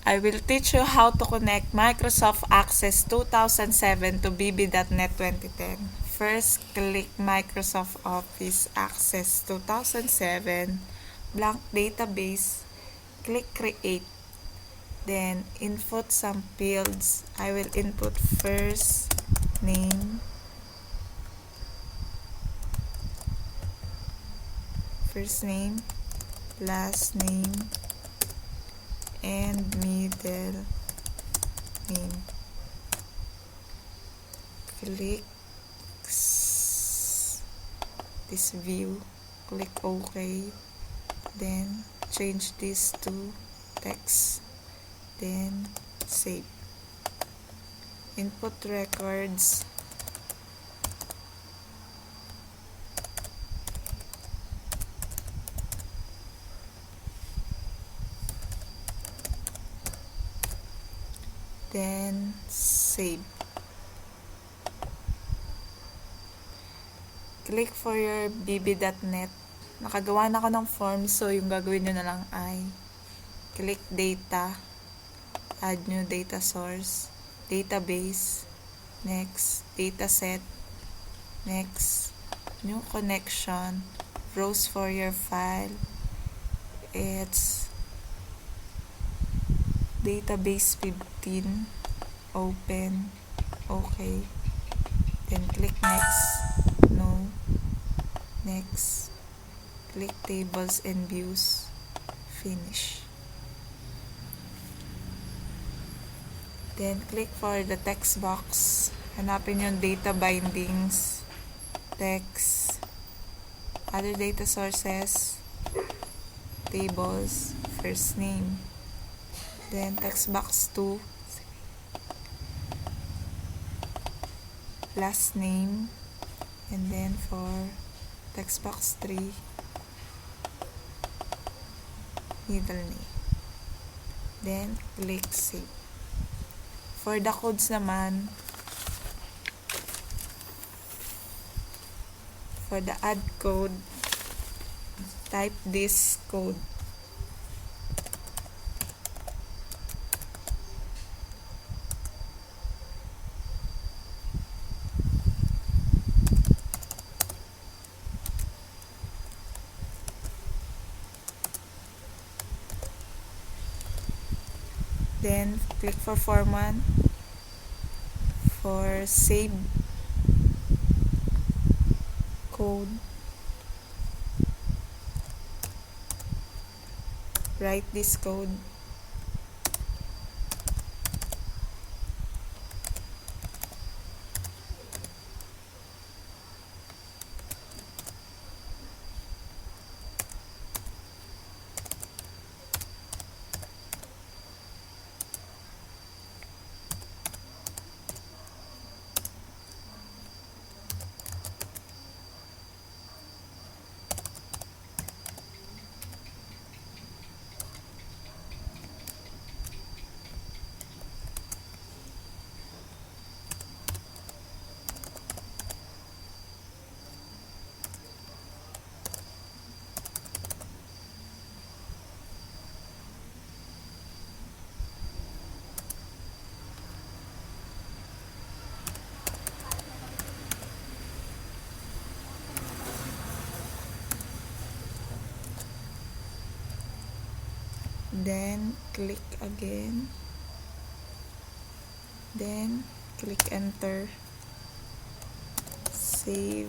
I will teach you how to connect Microsoft Access 2007 to VB.NET 2010. First, click Microsoft Office Access 2007, blank database, click Create. Then, input some fields. I will input first name, last name, and middle name. Click this view, click OK, then change this to text, then save. Input records, then save. Click for your VB.NET. Nakagawa na ako ng form, so yung gagawin nyo na lang ay click data, add new data source, database, next, dataset, next, new connection, browse for your file, it's database 15, open, okay, then click next, no, next, click tables and views, finish. Then click for the text box, hanapin yung data bindings, text, other data sources, tables, first name, then text box 2, last name, and then for text box 3, middle name. Then click save. For the codes naman, for the add code, type this code. Then click for form 1, for save code, write this code, then click again, then click enter, save,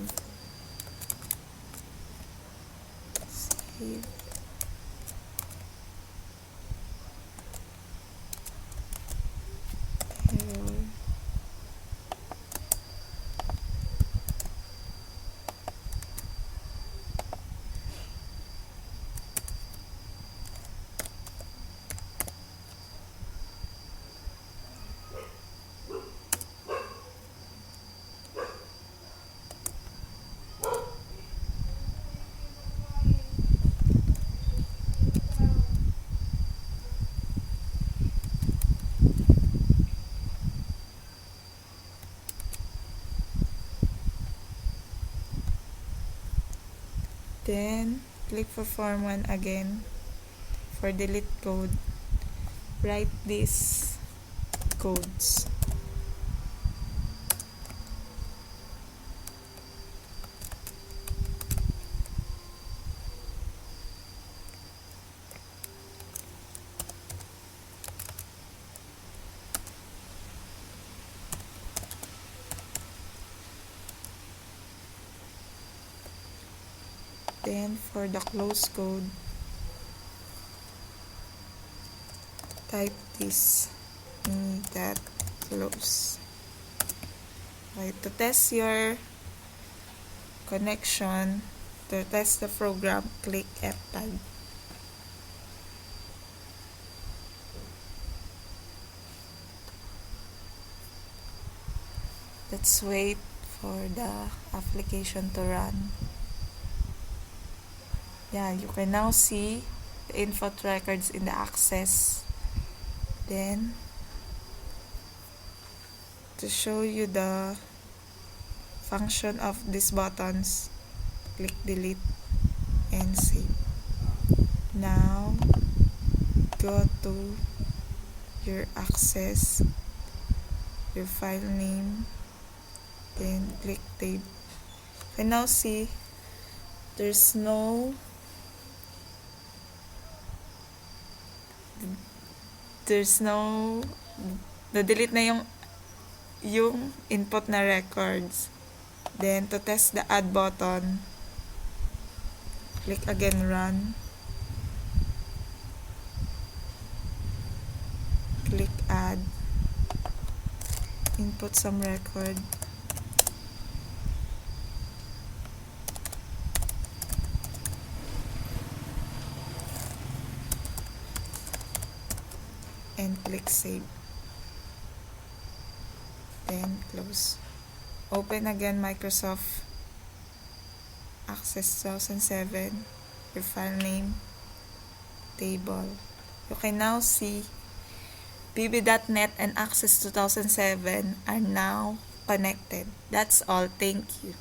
error, then click for form 1 again, for delete code, write these codes. Then for the close code, type this that close. Okay, to test your connection, to test the program, click F5. Let's wait for the application to run. Yeah, you can now see the info records in the access. Then, to show you the function of these buttons, click delete and save. Now, go to your access, your file name, then click tab. You can now see there's no na-delete na yung input na records. Then, to test the add button, click again run. Click add. Input some record. And click save. Then close. Open again Microsoft Access 2007, your file name, table. You can now see bb.net and Access 2007 are now connected. That's all. Thank you.